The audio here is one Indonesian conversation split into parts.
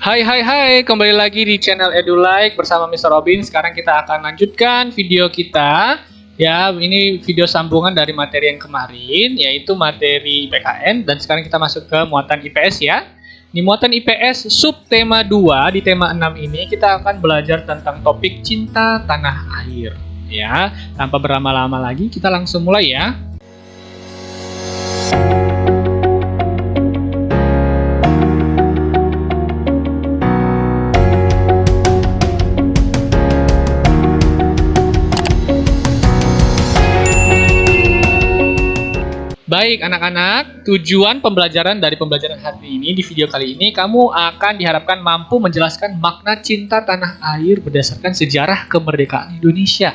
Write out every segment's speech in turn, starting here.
Hai, kembali lagi di channel EduLike bersama Mr. Robin. Sekarang kita akan lanjutkan video kita. Ya, ini video sambungan dari materi yang kemarin, yaitu materi PKN. Dan sekarang kita masuk ke muatan IPS ya. Di muatan IPS subtema 2 di tema 6 ini kita akan belajar tentang topik cinta tanah air. Ya, tanpa berlama-lama lagi kita langsung mulai ya. Baik anak-anak, tujuan pembelajaran dari pembelajaran hari ini di video kali ini kamu akan diharapkan mampu menjelaskan makna cinta tanah air berdasarkan sejarah kemerdekaan Indonesia.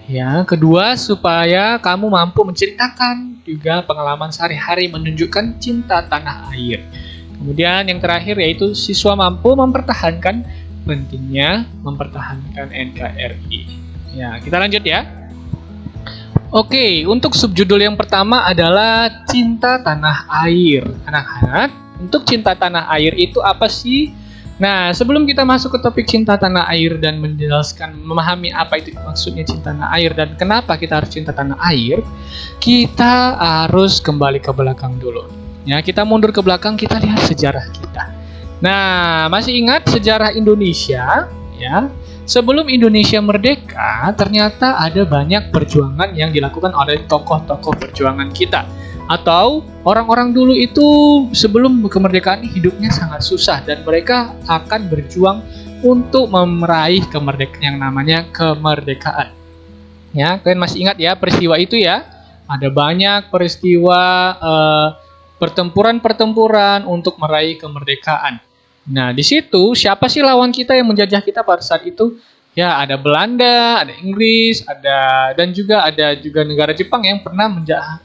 Ya, kedua supaya kamu mampu menceritakan juga pengalaman sehari-hari menunjukkan cinta tanah air. Kemudian yang terakhir yaitu siswa mampu mempertahankan pentingnya mempertahankan NKRI. Ya, kita lanjut ya. Oke, untuk subjudul yang pertama adalah cinta tanah air. Anak-anak, untuk cinta tanah air itu apa sih? Nah, sebelum kita masuk ke topik cinta tanah air dan menjelaskan, memahami apa itu maksudnya cinta tanah air dan kenapa kita harus cinta tanah air, kita harus kembali ke belakang dulu. Ya, kita mundur ke belakang, kita lihat sejarah kita. Nah, masih ingat sejarah Indonesia? Ya. Sebelum Indonesia merdeka, ternyata ada banyak perjuangan yang dilakukan oleh tokoh-tokoh perjuangan kita. Atau orang-orang dulu itu sebelum kemerdekaan hidupnya sangat susah dan mereka akan berjuang untuk meraih kemerdekaan yang namanya kemerdekaan. Ya, kalian masih ingat ya peristiwa itu ya? Ada banyak peristiwa pertempuran-pertempuran untuk meraih kemerdekaan. Nah, di situ siapa sih lawan kita yang menjajah kita pada saat itu? Ya, ada Belanda, ada Inggris, dan juga ada negara Jepang yang pernah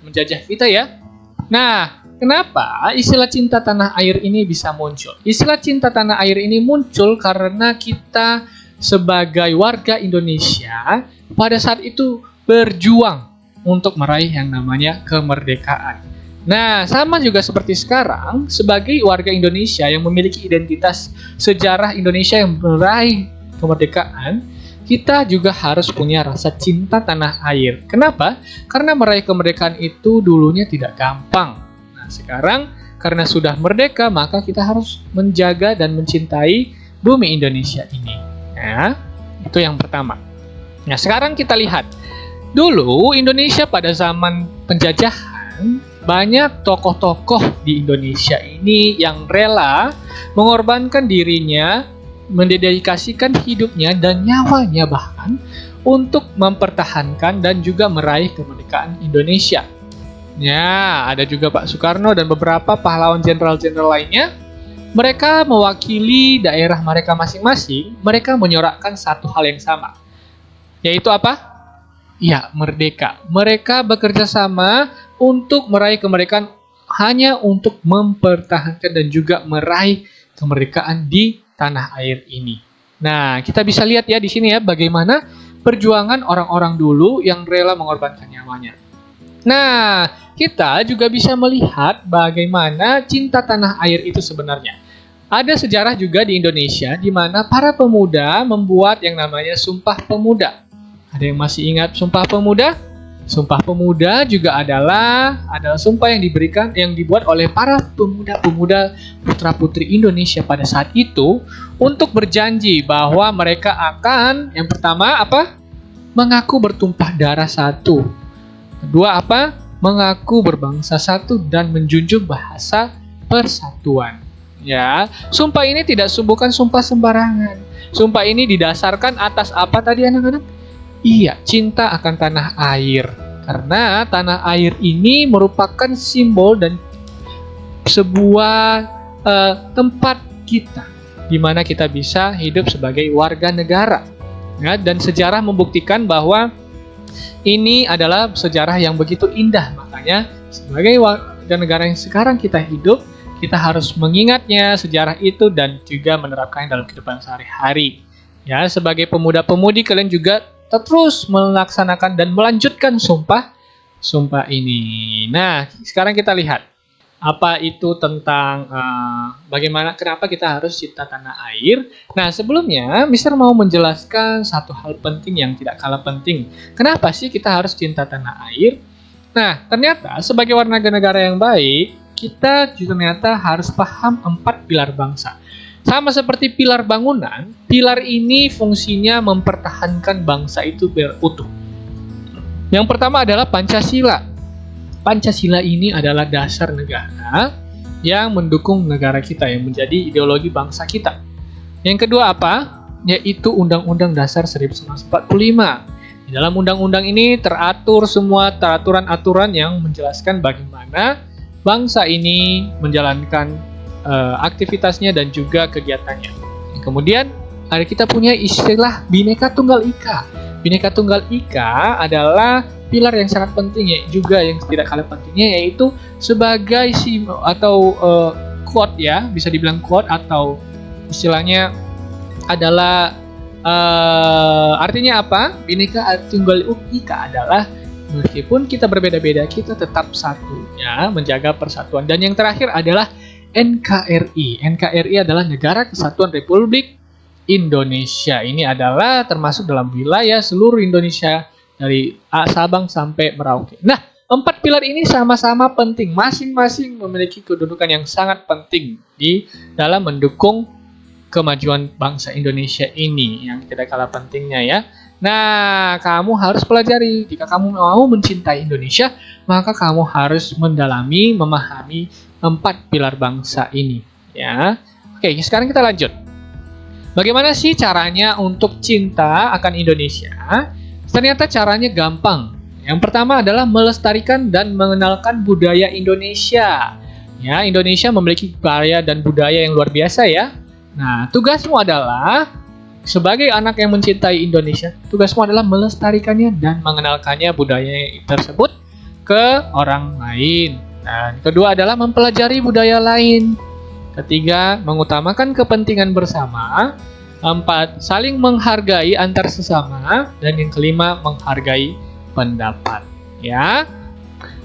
menjajah kita ya. Nah, kenapa istilah cinta tanah air ini bisa muncul? Istilah cinta tanah air ini muncul karena kita sebagai warga Indonesia pada saat itu berjuang untuk meraih yang namanya kemerdekaan. Nah, sama juga seperti sekarang, sebagai warga Indonesia yang memiliki identitas sejarah Indonesia yang meraih kemerdekaan, kita juga harus punya rasa cinta tanah air. Kenapa? Karena meraih kemerdekaan itu dulunya tidak gampang. Nah, sekarang karena sudah merdeka, maka kita harus menjaga dan mencintai bumi Indonesia ini. Nah, itu yang pertama. Nah, sekarang kita lihat. Dulu Indonesia pada zaman penjajahan, banyak tokoh-tokoh di Indonesia ini yang rela mengorbankan dirinya, mendedikasikan hidupnya dan nyawanya bahkan untuk mempertahankan dan juga meraih kemerdekaan Indonesia. Ya, ada juga Pak Soekarno dan beberapa pahlawan jenderal-jenderal lainnya. Mereka mewakili daerah mereka masing-masing, mereka menyorakkan satu hal yang sama. Yaitu apa? Ya, merdeka. Mereka bekerja sama untuk meraih kemerdekaan hanya untuk mempertahankan dan juga meraih kemerdekaan di tanah air ini. Nah, kita bisa lihat ya di sini ya bagaimana perjuangan orang-orang dulu yang rela mengorbankan nyawanya. Nah, kita juga bisa melihat bagaimana cinta tanah air itu sebenarnya. Ada sejarah juga di Indonesia di mana para pemuda membuat yang namanya Sumpah Pemuda. Ada yang masih ingat Sumpah Pemuda? Sumpah Pemuda juga adalah sumpah yang dibuat oleh para pemuda-pemuda putra-putri Indonesia pada saat itu untuk berjanji bahwa mereka akan yang pertama apa? Mengaku bertumpah darah satu. Kedua apa? Mengaku berbangsa satu dan menjunjung bahasa persatuan. Ya, sumpah ini bukan sumpah sembarangan. Sumpah ini didasarkan atas apa tadi anak-anak? Iya, cinta akan tanah air. Karena tanah air ini merupakan simbol dan sebuah tempat kita di mana kita bisa hidup sebagai warga negara. Ya, dan sejarah membuktikan bahwa ini adalah sejarah yang begitu indah. Makanya sebagai warga negara yang sekarang kita hidup, kita harus mengingatnya sejarah itu dan juga menerapkannya dalam kehidupan sehari-hari. Ya, sebagai pemuda-pemudi kalian juga terus melaksanakan dan melanjutkan sumpah ini. Nah, sekarang kita lihat. apa itu tentang bagaimana kenapa kita harus cinta tanah air. Nah, sebelumnya Mister mau menjelaskan satu hal penting yang tidak kalah penting. Kenapa sih kita harus cinta tanah air? Nah, ternyata sebagai warga negara yang baik, kita juga ternyata harus paham 4 pilar bangsa. Sama seperti pilar bangunan, pilar ini fungsinya mempertahankan bangsa itu biar utuh. Yang pertama adalah Pancasila. Pancasila ini adalah dasar negara yang mendukung negara kita, yang menjadi ideologi bangsa kita. Yang kedua apa? Yaitu Undang-Undang Dasar 1945. Di dalam undang-undang ini teratur semua aturan-aturan yang menjelaskan bagaimana bangsa ini menjalankan aktivitasnya dan juga kegiatannya. Kemudian ada kita punya istilah Bhinneka Tunggal Ika. Bhinneka Tunggal Ika adalah pilar yang sangat penting ya, juga yang tidak kalah pentingnya, yaitu sebagai quote ya, bisa dibilang quote atau istilahnya adalah artinya apa? Bhinneka Tunggal Ika adalah meskipun kita berbeda-beda, kita tetap satu ya, menjaga persatuan. Dan yang terakhir adalah NKRI. NKRI adalah Negara Kesatuan Republik Indonesia. Ini adalah termasuk dalam wilayah seluruh Indonesia dari Sabang sampai Merauke. Nah, 4 pilar ini sama-sama penting. Masing-masing memiliki kedudukan yang sangat penting di dalam mendukung kemajuan bangsa Indonesia ini yang tidak kalah pentingnya ya. Nah, kamu harus pelajari. Jika kamu mau mencintai Indonesia, maka kamu harus mendalami, memahami 4 pilar bangsa ini ya. Oke, sekarang kita lanjut. Bagaimana sih caranya untuk cinta akan Indonesia? Ternyata caranya gampang. Yang pertama adalah melestarikan dan mengenalkan budaya Indonesia. Ya, Indonesia memiliki karya dan budaya yang luar biasa ya. Nah, tugasmu adalah sebagai anak yang mencintai Indonesia, tugasmu adalah melestarikannya dan mengenalkannya budaya tersebut ke orang lain. Dan kedua adalah mempelajari budaya lain. Ketiga, mengutamakan kepentingan bersama. 4, saling menghargai antar sesama. Dan yang kelima, menghargai pendapat. Ya,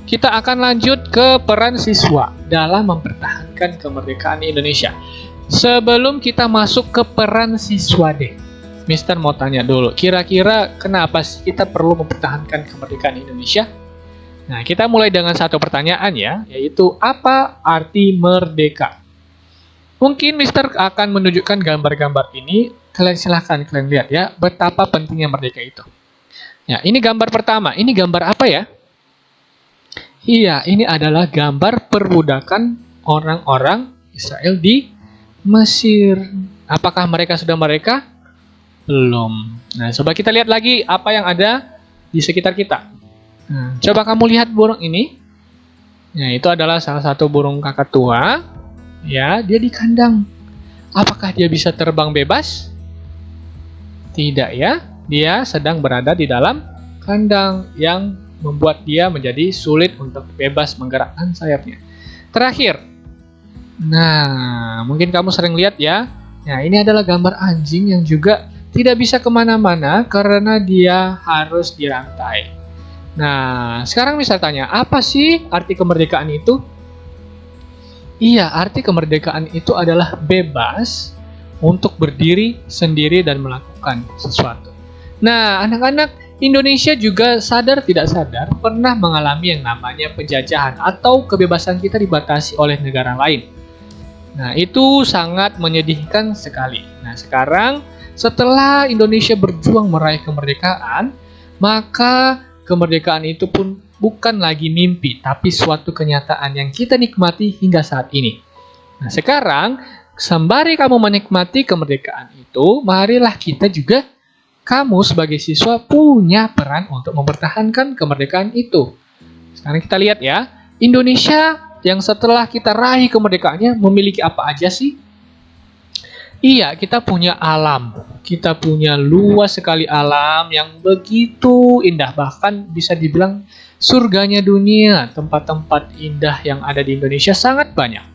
kita akan lanjut ke peran siswa dalam mempertahankan kemerdekaan Indonesia. Sebelum kita masuk ke peran siswa deh, Mister mau tanya dulu, kira-kira kenapa sih kita perlu mempertahankan kemerdekaan Indonesia? Nah, kita mulai dengan satu pertanyaan ya, yaitu apa arti merdeka? Mungkin Mister akan menunjukkan gambar-gambar ini. Kalian silahkan kalian lihat ya, betapa pentingnya merdeka itu. Ya, ini gambar pertama. Ini gambar apa ya? Iya, ini adalah gambar perbudakan orang-orang Israel di Mesir. Apakah mereka sudah merdeka? Belum. Nah, coba kita lihat lagi apa yang ada di sekitar kita. Nah, coba kamu lihat burung ini. Nah, itu adalah salah satu burung kakatua. Ya, dia di kandang. Apakah dia bisa terbang bebas? Tidak ya. Dia sedang berada di dalam kandang yang membuat dia menjadi sulit untuk bebas menggerakkan sayapnya. Terakhir. Nah, mungkin kamu sering lihat ya. Nah, ini adalah gambar anjing yang juga tidak bisa kemana-mana karena dia harus dirantai. Nah, sekarang bisa tanya, apa sih arti kemerdekaan itu? Iya, arti kemerdekaan itu adalah bebas untuk berdiri sendiri dan melakukan sesuatu. Nah, anak-anak Indonesia juga sadar tidak sadar pernah mengalami yang namanya penjajahan atau kebebasan kita dibatasi oleh negara lain. Nah, itu sangat menyedihkan sekali. Nah, sekarang setelah Indonesia berjuang meraih kemerdekaan, maka kemerdekaan itu pun bukan lagi mimpi, tapi suatu kenyataan yang kita nikmati hingga saat ini. Nah, sekarang, sembari kamu menikmati kemerdekaan itu, marilah kita juga, kamu sebagai siswa punya peran untuk mempertahankan kemerdekaan itu. Sekarang kita lihat ya, Indonesia yang setelah kita raih kemerdekaannya memiliki apa aja sih? Iya, kita punya alam. Kita punya luas sekali alam yang begitu indah. Bahkan bisa dibilang surganya dunia. Tempat-tempat indah yang ada di Indonesia sangat banyak.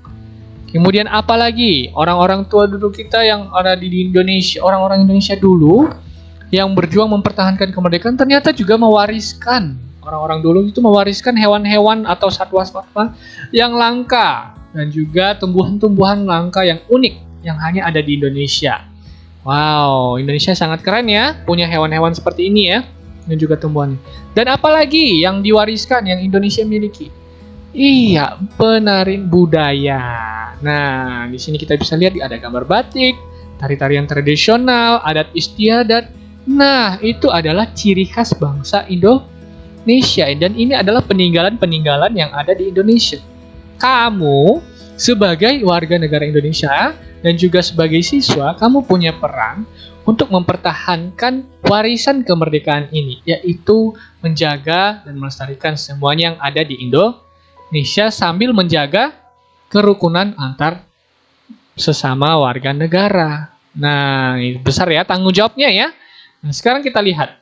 Kemudian apalagi orang-orang tua dulu kita yang ada di Indonesia, orang-orang Indonesia dulu yang berjuang mempertahankan kemerdekaan ternyata juga mewariskan Orang-orang dulu itu mewariskan hewan-hewan atau satwa-satwa yang langka dan juga tumbuhan-tumbuhan langka yang unik yang hanya ada di Indonesia. Wow, Indonesia sangat keren ya, punya hewan-hewan seperti ini ya, dan juga tumbuhan. Dan apalagi yang diwariskan yang Indonesia miliki? Iya, penari budaya. Nah, di sini kita bisa lihat ada gambar batik, tari-tarian tradisional, adat istiadat. Nah, itu adalah ciri khas bangsa Indonesia dan ini adalah peninggalan-peninggalan yang ada di Indonesia. Kamu sebagai warga negara Indonesia dan juga sebagai siswa, kamu punya peran untuk mempertahankan warisan kemerdekaan ini, yaitu menjaga dan melestarikan semuanya yang ada di Indonesia sambil menjaga kerukunan antar sesama warga negara. Nah, ini besar ya tanggung jawabnya ya. Nah, sekarang kita lihat.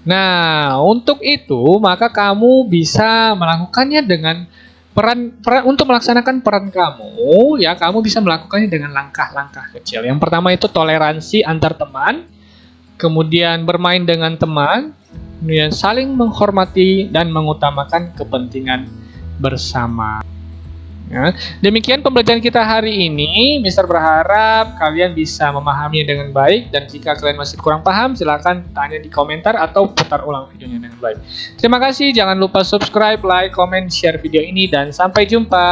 Nah, untuk itu maka kamu bisa melakukannya dengan peran untuk melaksanakan peran kamu ya, kamu bisa melakukannya dengan langkah-langkah kecil. Yang pertama itu toleransi antar teman, kemudian bermain dengan teman, kemudian saling menghormati dan mengutamakan kepentingan bersama. Ya, demikian pembelajaran kita hari ini. Mister berharap kalian bisa memahaminya dengan baik, dan jika kalian masih kurang paham, silakan tanya di komentar atau putar ulang videonya dengan baik. Terima kasih, jangan lupa subscribe, like, comment, share video ini, dan sampai jumpa.